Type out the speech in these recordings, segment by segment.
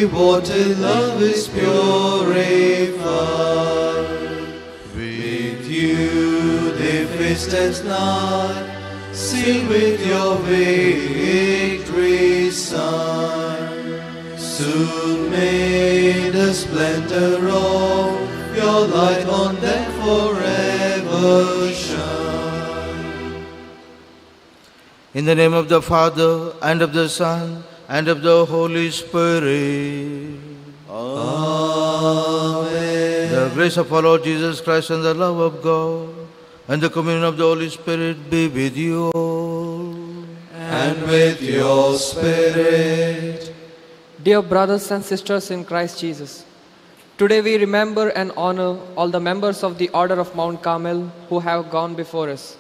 we walk till love is purified. With you they faced at night, sealed with your victory sign. Soon may the splendor of your light on them forever shine. In the name of the Father, and of the Son, and of the Holy Spirit. Amen. The grace of our Lord Jesus Christ and the love of God and the communion of the Holy Spirit be with you all. And with your spirit. Dear brothers and sisters in Christ Jesus, today we remember and honor all the members of the Order of Mount Carmel who have gone before us.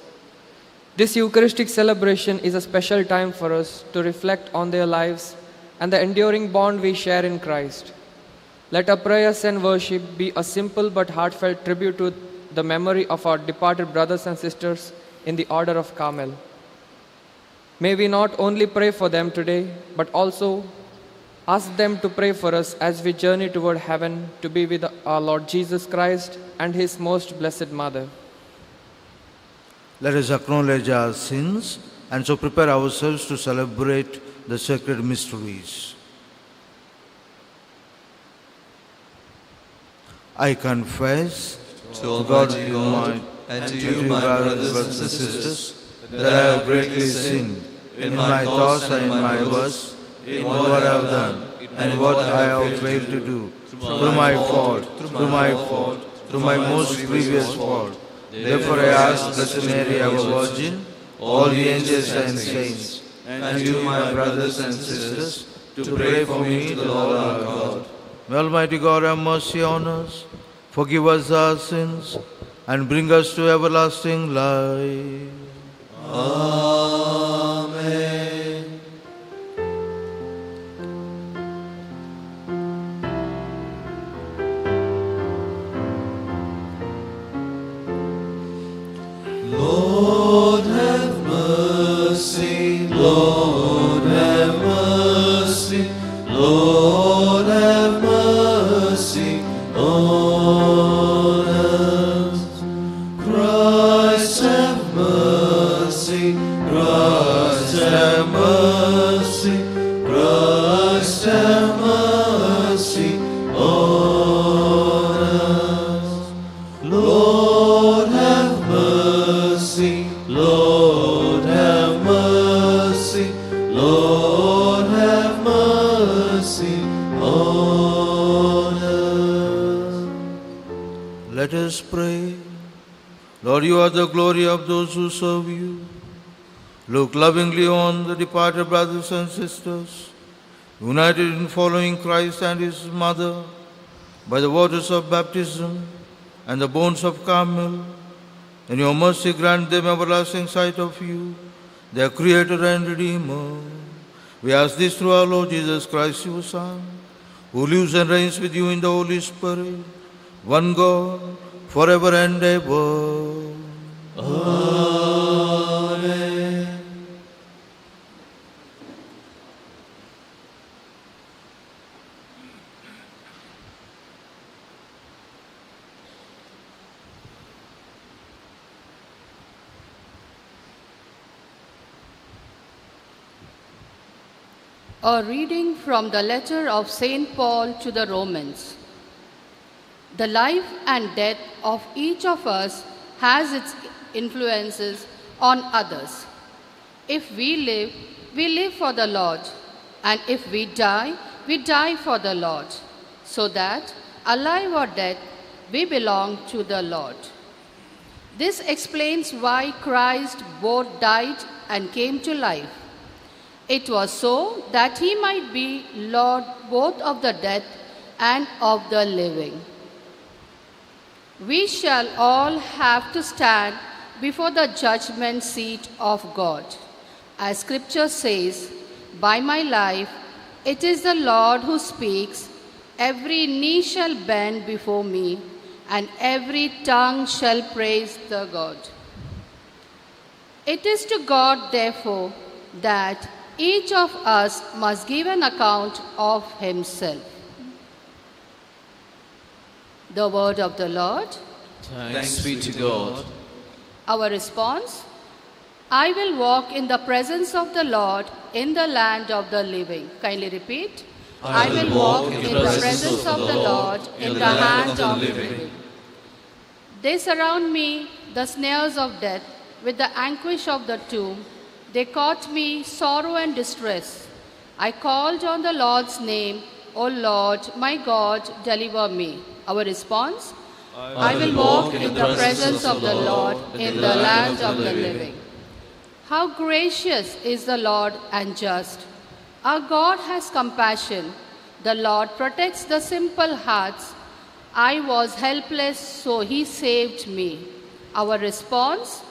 This Eucharistic celebration is a special time for us to reflect on their lives and the enduring bond we share in Christ. Let our prayers and worship be a simple but heartfelt tribute to the memory of our departed brothers and sisters in the Order of Carmel. May we not only pray for them today, but also ask them to pray for us as we journey toward heaven to be with our Lord Jesus Christ and His most blessed Mother. Let us acknowledge our sins and so prepare ourselves to celebrate the sacred mysteries. I confess To Almighty God and to you, my brothers and sisters, that I have greatly sinned in my thoughts and in my words, in what I have done and what I have failed to do, through my fault, through my most grievous fault. Therefore I ask Blessed Mary, our Virgin, all the angels and saints, and you, my brothers and sisters, to pray for me to the Lord our God. May Almighty God have mercy on us, forgive us our sins, and bring us to everlasting life. Amen. Lord have mercy, Lord have mercy, Lord have mercy on us. Christ have mercy, Christ have mercy, Christ have mercy on us. Lord have mercy, Lord have mercy, Lord have mercy on us. Let us pray. Lord, you are the glory of those who serve you. Look lovingly on the departed brothers and sisters, united in following Christ and His Mother by the waters of baptism and the bones of Carmel. In your mercy grant them everlasting sight of you, their Creator and Redeemer. We ask this through our Lord Jesus Christ, your Son, who lives and reigns with you in the Holy Spirit, one God, forever and ever. Amen. A reading from the letter of St. Paul to the Romans. The life and death of each of us has its influences on others. If we live for the Lord, and if we die for the Lord, so that, alive or dead, we belong to the Lord. This explains why Christ both died and came to life. It was so that he might be Lord both of the dead and of the living. We shall all have to stand before the judgment seat of God. As Scripture says, "By my life, it is the Lord who speaks, every knee shall bend before me, and every tongue shall praise the God." It is to God, therefore, that each of us must give an account of himself. The word of the Lord. Thanks be to God. Our response: I will walk in the presence of the Lord in the land of the living. Kindly repeat. I will walk in the presence of the Lord in the land of the living. They surround me, the snares of death, with the anguish of the tomb. They caught me, sorrow and distress. I called on the Lord's name. O Lord, my God, deliver me. Our response: I will walk in the presence of the Lord in the land of the living. How gracious is the Lord and just. Our God has compassion. The Lord protects the simple hearts. I was helpless, so he saved me. Our response: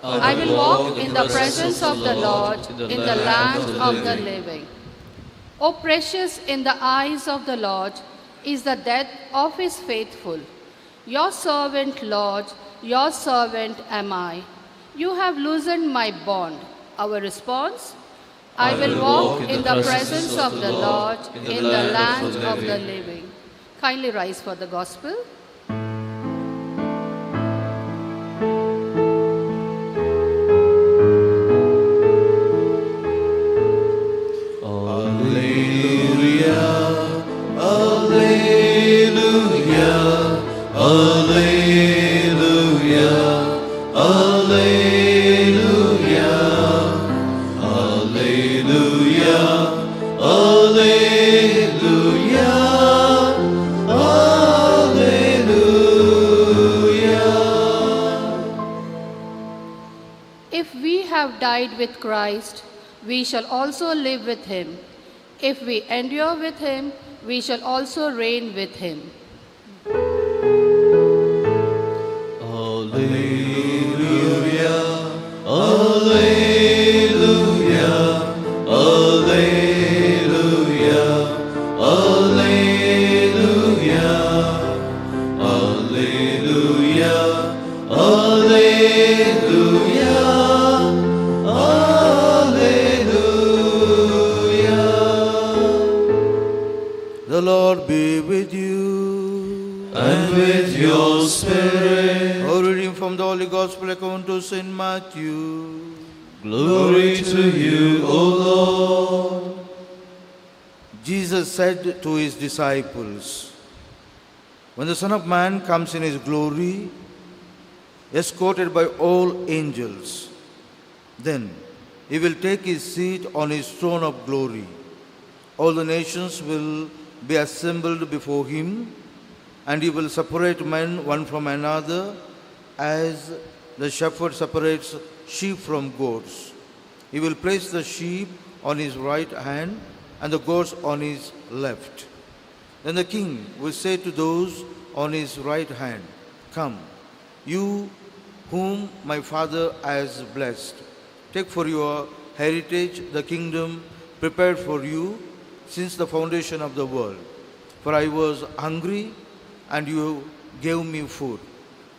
I will walk in the presence of the Lord in the land of the living. O precious in the eyes of the Lord is the death of his faithful. Your servant, Lord, your servant am I. You have loosened my bond. Our response: I will walk in the presence of the Lord in the land of the living. Kindly rise for the gospel. If we have died with Christ, we shall also live with him. If we endure with him, we shall also reign with him. Alleluia, alleluia, alleluia, alleluia, alleluia, alleluia, alleluia. The Lord be with you. And with your spirit. A reading from the Holy Gospel according to St. Matthew. Glory to you, O Lord. Jesus said to his disciples, when the Son of Man comes in his glory, escorted by all angels, then he will take his seat on his throne of glory. All the nations will be assembled before him, and he will separate men one from another as the shepherd separates sheep from goats. He will place the sheep on his right hand and the goats on his left. Then the king will say to those on his right hand, come, you whom my Father has blessed. Take for your heritage the kingdom prepared for you since the foundation of the world. For I was hungry, and you gave me food.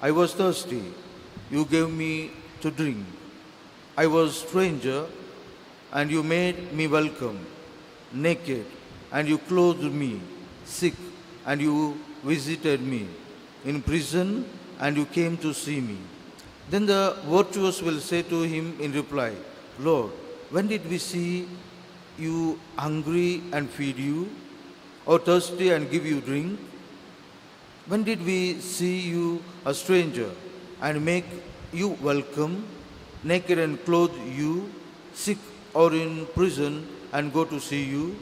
I was thirsty, you gave me to drink. I was stranger, and you made me welcome. Naked, and you clothed me. Sick, and you visited me. In prison, and you came to see me. Then the virtuous will say to him in reply, Lord, when did we see you hungry and feed you, or thirsty and give you drink? When did we see you a stranger and make you welcome, naked and clothe you, sick or in prison and go to see you?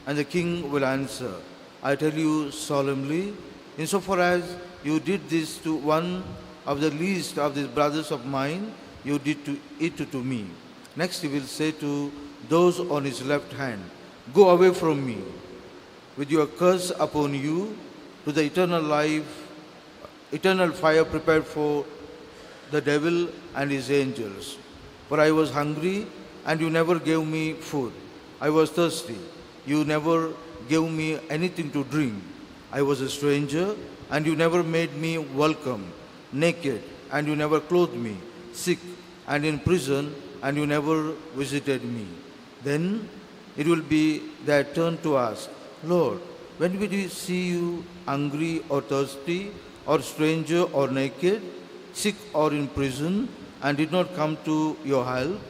And the king will answer, I tell you solemnly, insofar as you did this to one of the least of these brothers of mine, you did it to me. Next he will say to those on his left hand, go away from me, with your curse upon you, to the eternal life, eternal fire prepared for the devil and his angels. For I was hungry, and you never gave me food. I was thirsty, you never gave me anything to drink. I was a stranger, and you never made me welcome. Naked, and you never clothed me. Sick, and in prison, and you never visited me. Then it will be their turn to ask, Lord, when did we see you hungry or thirsty, or stranger or naked, sick or in prison, and did not come to your help?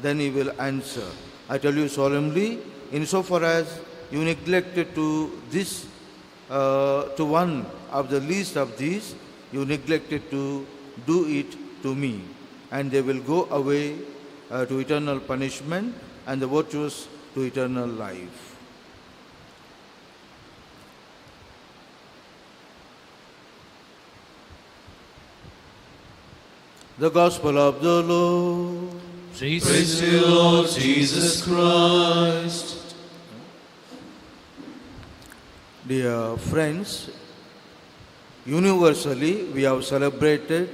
Then he will answer, I tell you solemnly, insofar as you neglected to this, to one of the least of these, you neglected to do it to me. And they will go away to eternal punishment, and the virtuous to eternal life. The Gospel of the Lord. Praise to you, Lord Jesus Christ. Dear friends, universally we have celebrated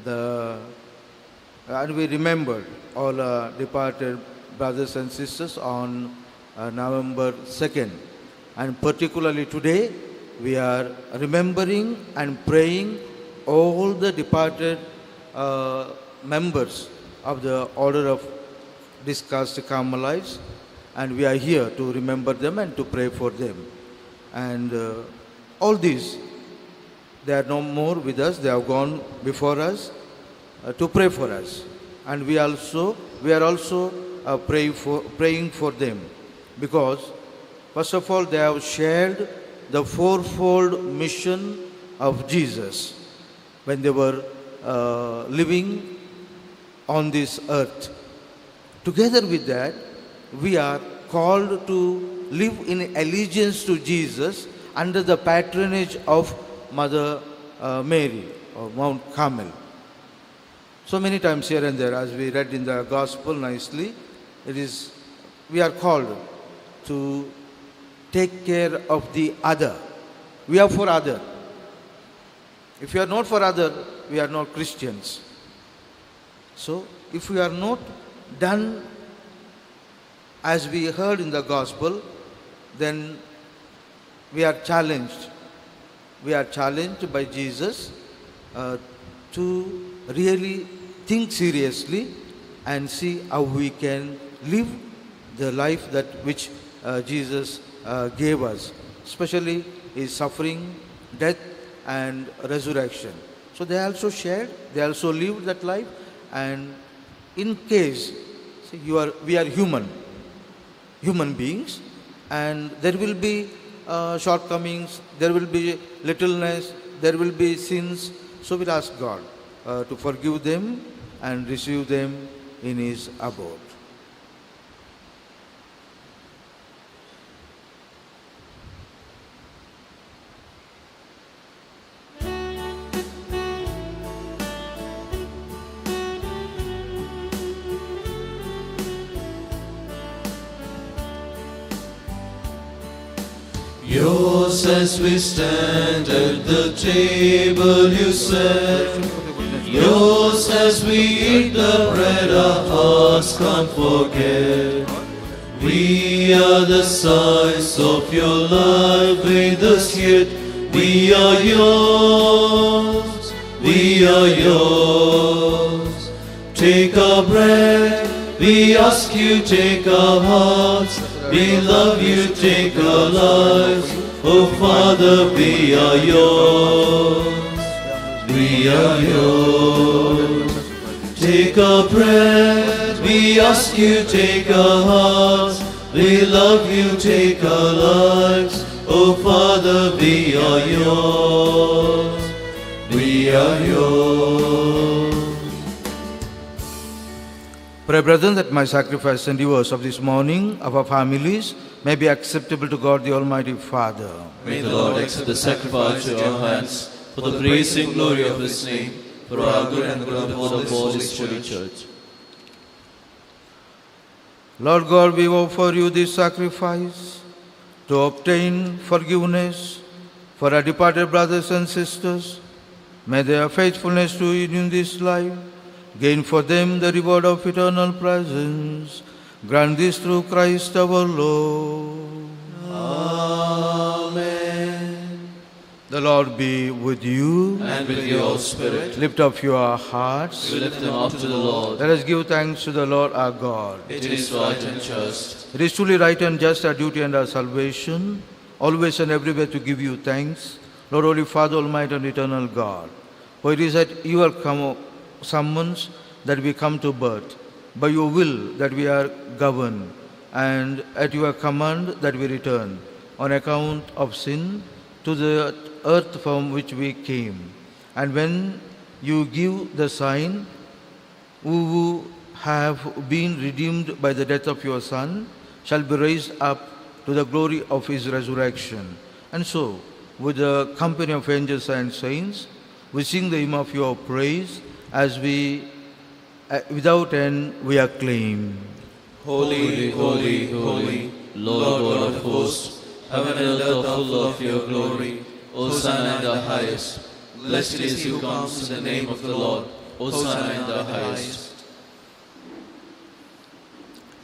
and we remembered all departed brothers and sisters on November 2nd. And particularly today, we are remembering and praying all the departed members of the order of discussed Carmelites, and we are here to remember them and to pray for them. And all these, they are no more with us, they have gone before us to pray for us. And we are also praying for them, because first of all they have shared the fourfold mission of Jesus when they were living on this earth. Together with that, we are called to live in allegiance to Jesus under the patronage of Mother Mary or Mount Carmel. So many times here and there, as we read in the Gospel nicely, we are called to take care of the other. We are for other. If we are not for other, we are not Christians. So, if we are not done as we heard in the Gospel, then we are challenged. We are challenged by Jesus to really think seriously and see how we can live the life that which Jesus gave us, especially his suffering, death and resurrection. So they also shared, they also lived that life, and in case, see, we are human beings, and there will be shortcomings, there will be littleness, there will be sins. So we'll ask God to forgive them and receive them in his abode. Yours as we stand at the table you set, yours as we eat the bread our hearts can't forget. We are the signs of your love with us yet, we are yours, we are yours. Take our bread, we ask you, take our hearts. We love you, take our lives. Oh Father, we are yours. We are yours. Take our bread, we ask you, take our hearts. We love you, take our lives. Oh Father, we are yours. We are yours. Pray, brethren, that my sacrifice and yours of this morning, of our families, may be acceptable to God the Almighty Father. May the Lord accept the sacrifice to your hands for the praise and glory of his name, for our good and the good of all his holy church. Lord God, we offer you this sacrifice to obtain forgiveness for our departed brothers and sisters. May their faithfulness to you in this life gain for them the reward of eternal presence. Grant this through Christ our Lord. Amen. The The Lord be with you. And with your spirit. Lift up your hearts. We lift them up to the Lord. Let us give thanks to the Lord our God. It is right and just. It is truly right and just, our duty and our salvation, always and everywhere to give you thanks, Lord, Holy Father, Almighty and Eternal God. For it is at your summons that we come to birth, by your will that we are governed, and at your command that we return, on account of sin, to the earth from which we came. And when you give the sign, who have been redeemed by the death of your Son, shall be raised up to the glory of his resurrection. And so, with the company of angels and saints, we sing the hymn of your praise as we, without end, we acclaim. Holy, holy, holy, Lord God of hosts, heaven and earth are full of your glory. Hosanna in the highest. Blessed is he who comes in the name of the Lord. Hosanna in the highest.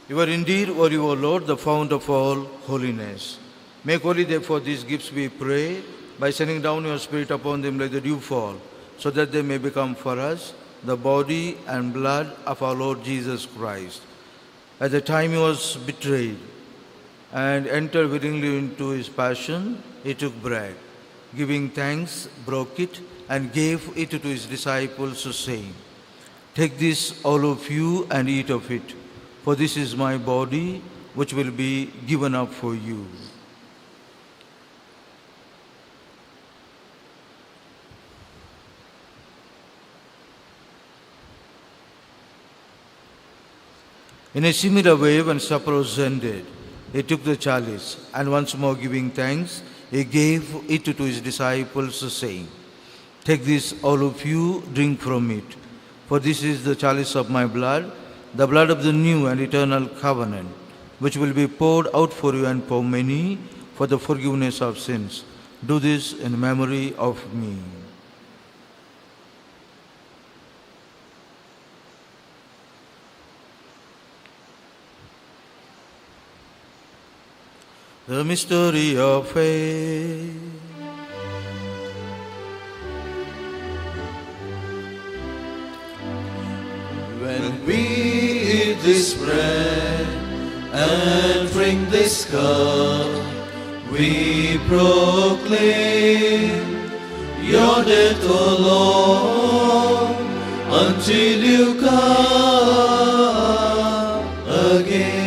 You are indeed, O your Lord, the fount of all holiness. Make holy, therefore, these gifts, we pray, by sending down your Spirit upon them like the dewfall, so that they may become for us the body and blood of our Lord Jesus Christ. At the time he was betrayed and entered willingly into his passion, he took bread. Giving thanks, broke it, and gave it to his disciples, saying, "Take this, all of you, and eat of it, for this is my body, which will be given up for you." In a similar way, when supper was ended, he took the chalice, and once more giving thanks, he gave it to his disciples, saying, "Take this, all of you, drink from it, for this is the chalice of my blood, the blood of the new and eternal covenant, which will be poured out for you and for many for the forgiveness of sins. Do this in memory of me." The mystery of faith. When we eat this bread and drink this cup, we proclaim your death, O Lord, until you come again.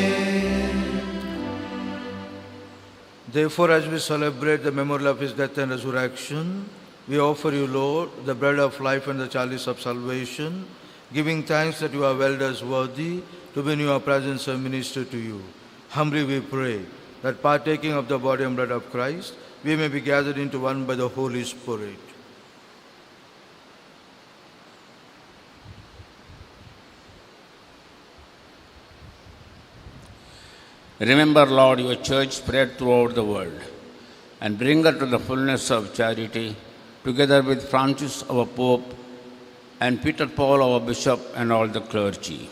Therefore, as we celebrate the memorial of his death and resurrection, we offer you, Lord, the bread of life and the chalice of salvation, giving thanks that you are well as worthy to be in your presence and minister to you. Humbly we pray that partaking of the body and blood of Christ, we may be gathered into one by the Holy Spirit. Remember, Lord, your church spread throughout the world, and bring her to the fullness of charity, together with Francis, our Pope, and Peter Paul, our Bishop, and all the clergy.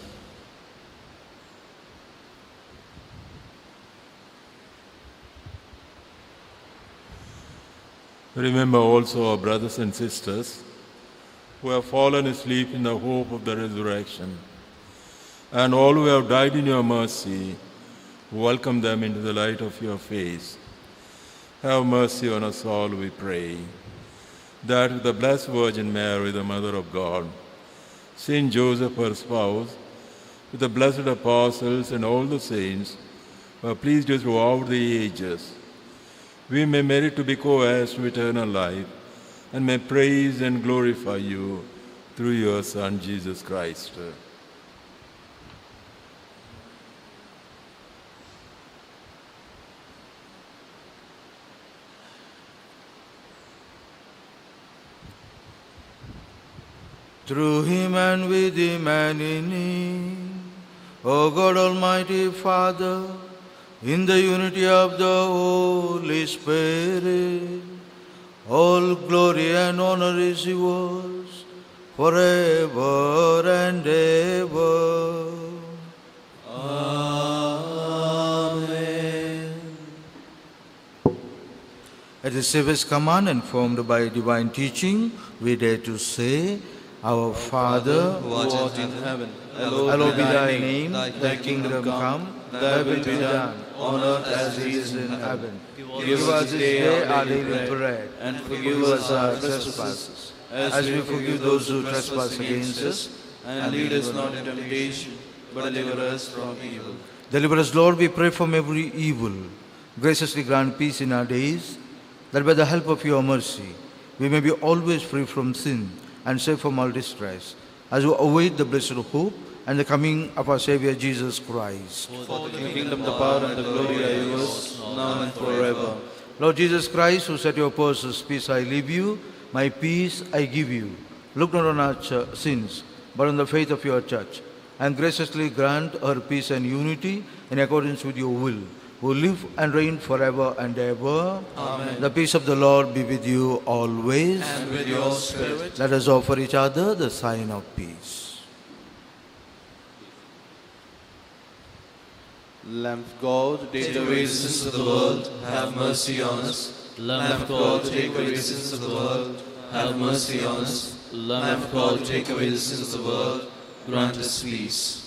Remember also our brothers and sisters who have fallen asleep in the hope of the resurrection, and all who have died in your mercy. Welcome them into the light of your face. Have mercy on us all, we pray, that with the Blessed Virgin Mary, the Mother of God, Saint Joseph, her spouse, with the blessed apostles and all the saints who have pleased you throughout the ages, we may merit to be co-heirs to eternal life, and may praise and glorify you through your Son, Jesus Christ. Through him and with him and in him, O God Almighty Father, in the unity of the Holy Spirit, all glory and honor is yours forever and ever. Amen. At the Savior's command, informed by divine teaching, we dare to say, Our Father, who art in heaven, hallowed be thy name, thy kingdom come, thy will be done, on earth as it is in heaven. Give us this day our daily bread, and forgive us our trespasses, as we forgive those who trespass against us. And lead us not into temptation, but deliver us from evil. Deliver us, Lord, we pray, from every evil. Graciously grant peace in our days, that by the help of your mercy, we may be always free from sin and safe from all distress, as we await the blessed hope and the coming of our Savior Jesus Christ. For the kingdom, the power, and the glory are yours, now and forever. Lord Jesus Christ, who said to your apostles, Peace I leave you, my peace I give you. Look not on our sins, but on the faith of your church, and graciously grant her peace and unity in accordance with your will, who live and reign forever and ever. Amen. The peace of the Lord be with you always. And with your spirit. Let us offer each other the sign of peace. Lamb of God, take away the sins of the world, have mercy on us. Lamb of God, take away the sins of the world, have mercy on us. Lamb of God, take away the sins of the world, grant us peace.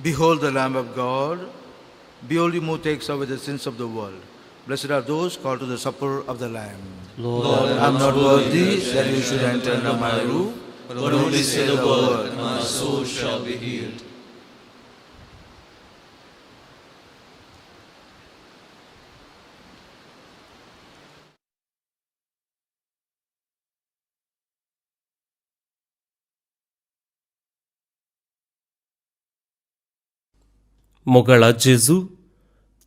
Behold the Lamb of God. Behold him who takes away the sins of the world. Blessed are those called to the supper of the Lamb. Lord, I am not worthy that you should enter under my roof, but only say the word, and my soul shall be healed. मोगळा जेजू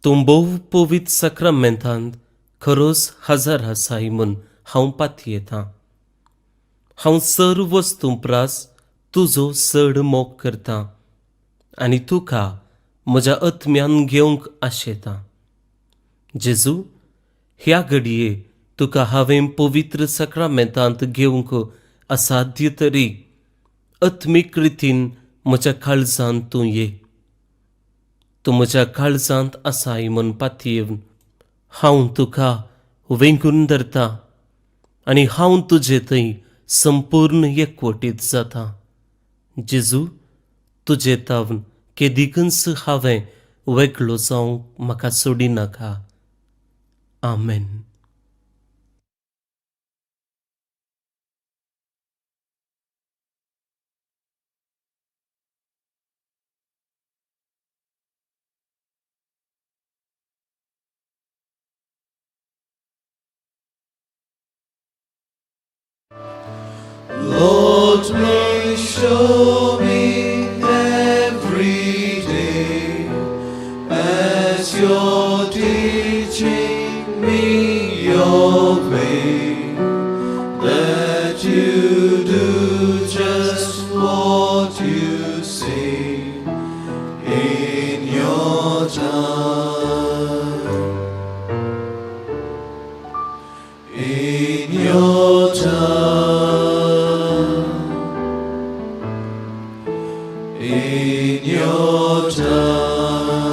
तूं भोव पवित्र सक्रमेंतांत खरोच हजर आसाय म्हूण हांव पातयेतां. हांव सर्व वस्तू प्रास तुजो चड मोग करतां आनी तुका म्हज्या आत्म्यान घेवंक आशेतां. जेजू, ह्या घडये तुका हांवें पवित्र सक्रमेंतांत घेवंक असाध्य तरी आत्मीक रितीन म्हज्या काळजांत तूं ये. तूं म्हज्या काळजांत आसाय म्हूण पातयेवन हांव तुका वेंगून धरतां आनी हांव तुजे थंय संपूर्ण एकवटीत जातां. जेजू, तुजे तावन केदिकच हांवें वेगळो जावंक म्हाका सोडिनाका. आमेन. Lord, please show me every day as you're teaching me your way, that you do just what you say in your time. In your time. In your time,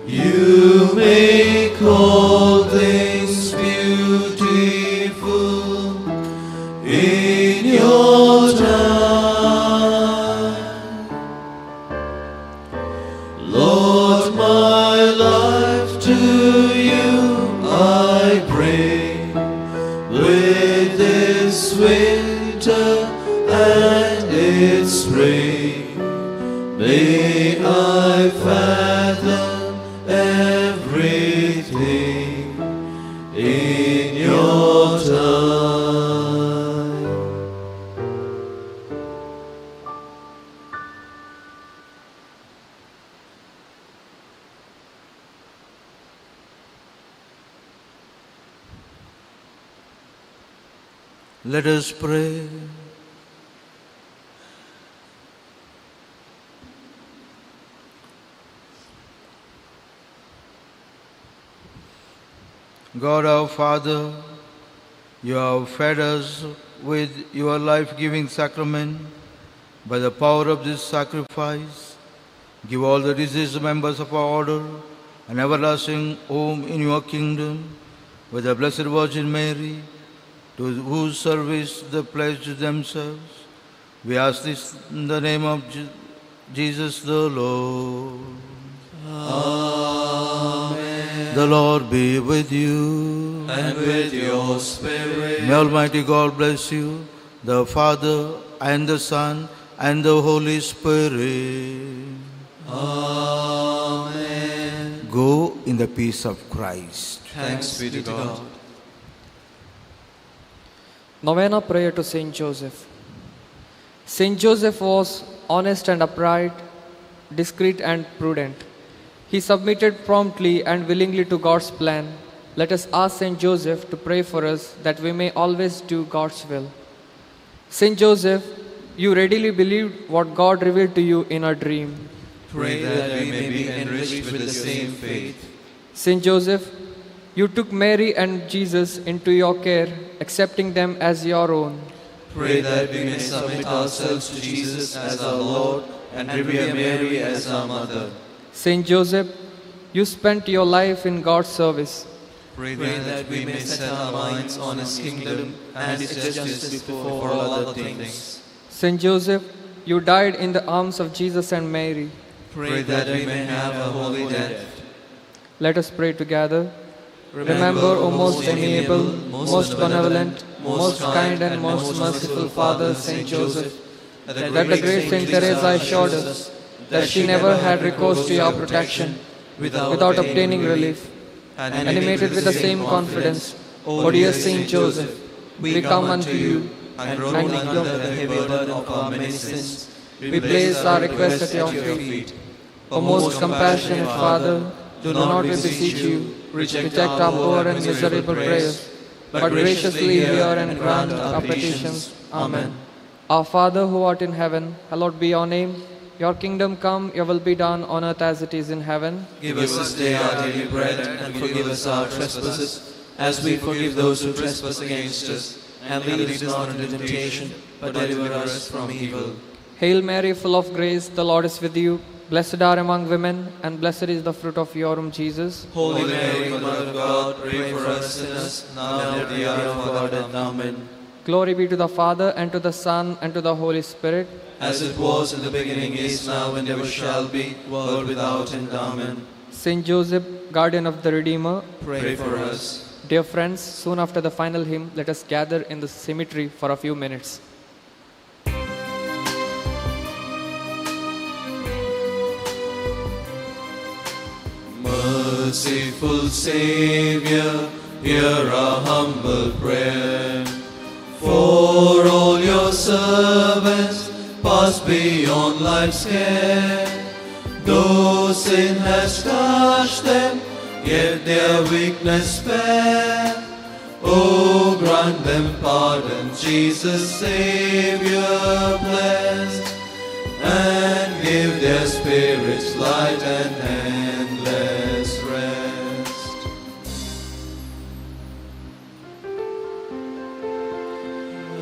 you make all things beautiful. In your time, Lord, my life to you I bring with this winter and its spring. May I fathom everything in your time. Let us pray. God our Father, you have fed us with your life-giving sacrament. By the power of this sacrifice, give all the deceased members of our order an everlasting home in your kingdom, with the Blessed Virgin Mary, to whose service they pledged themselves. We ask this in the name of Jesus the Lord. Amen. The Lord be with you. And with your spirit. May Almighty God bless you, the Father and the Son and the Holy Spirit. Amen. Go in the peace of Christ. Thanks be to God. Novena Prayer to Saint Joseph. Saint Joseph was honest and upright, discreet and prudent. He submitted promptly and willingly to God's plan. Let us ask Saint Joseph to pray for us that we may always do God's will. Saint Joseph, you readily believed what God revealed to you in a dream. Pray that we may be enriched with the same faith. Saint Joseph, you took Mary and Jesus into your care, accepting them as your own. Pray that we may submit ourselves to Jesus as our Lord and revere Mary as our Mother. Saint Joseph, you spent your life in God's service. Pray that we may set our minds on His kingdom and His justice before all other things. Saint Joseph, you died in the arms of Jesus and Mary. Pray that we may have a holy death. Let us pray together. Remember, O most amiable, most benevolent, most kind and most merciful Father, Saint Joseph, that the great Saint Teresa assured us that she never had recourse to your protection without obtaining relief. Animated with the same confidence, O dear Saint Joseph, we come unto you, and groaning under the heavy burden of our many sins, we place our request at your feet. O most compassionate Father, do not, we beseech you, reject our poor and miserable prayers, but graciously hear and grant our petitions. Amen. Our Father who art in heaven, hallowed be your name. Your kingdom come, your will be done on earth as it is in heaven. Give us this day our daily bread, and forgive us our trespasses, as we forgive those who trespass against us. And lead us not into temptation, but deliver us from evil. Hail Mary, full of grace, the Lord is with you. Blessed are among women, and blessed is the fruit of your womb, Jesus. Holy Mary, Mother of God, pray for us sinners, now and at the hour of our death. Amen. Glory be to the Father, and to the Son, and to the Holy Spirit. As it was in the beginning, is now, and ever shall be, world without end. Amen. Saint Joseph, guardian of the Redeemer, Pray for us. Dear friends, soon after the final hymn, let us gather in the cemetery for a few minutes. Merciful Savior, hear our humble prayer. For all your servants pass beyond life's care. Though sin has touched them, yet their weakness spare. Oh, grant them pardon, Jesus, Savior blessed, and give their spirits light and endless rest.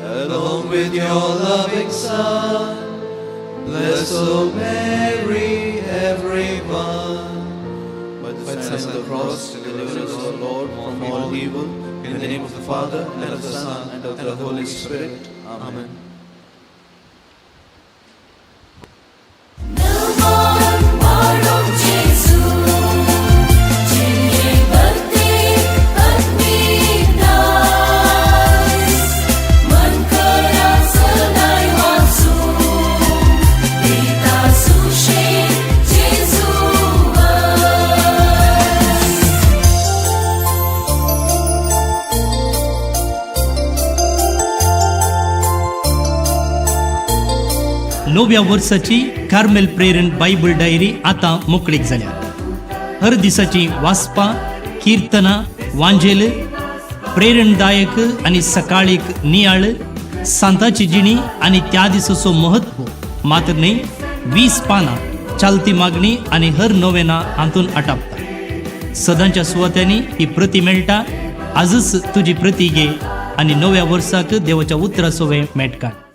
Along with your loving Son, bless, O Mary, everyone. By the sign of the cross, deliver us, O Lord, from all evil. In the name of the Father, and of the Son, and of the Holy Spirit. Amen. Navya Versace Carmel प्रेरण Bible diary आता मोकळीक जाल्या. हर दिसाची वाचपां, कीर्तना, वांजेल, प्रेरणदायक आणि सकाळीक नियाळ, सांताची जिणी आणि त्या दिसाचो महत्व मात्र न्ही 20 पानां चालती मागणी आणि हर नोवेना हातून आटापता. सदांच्या सुवात्यांनी ही प्रती मेळटा. आजच तुजी प्रती घे आनी नव्या वर्साक देवाच्या उतरा सोवे मेटकान.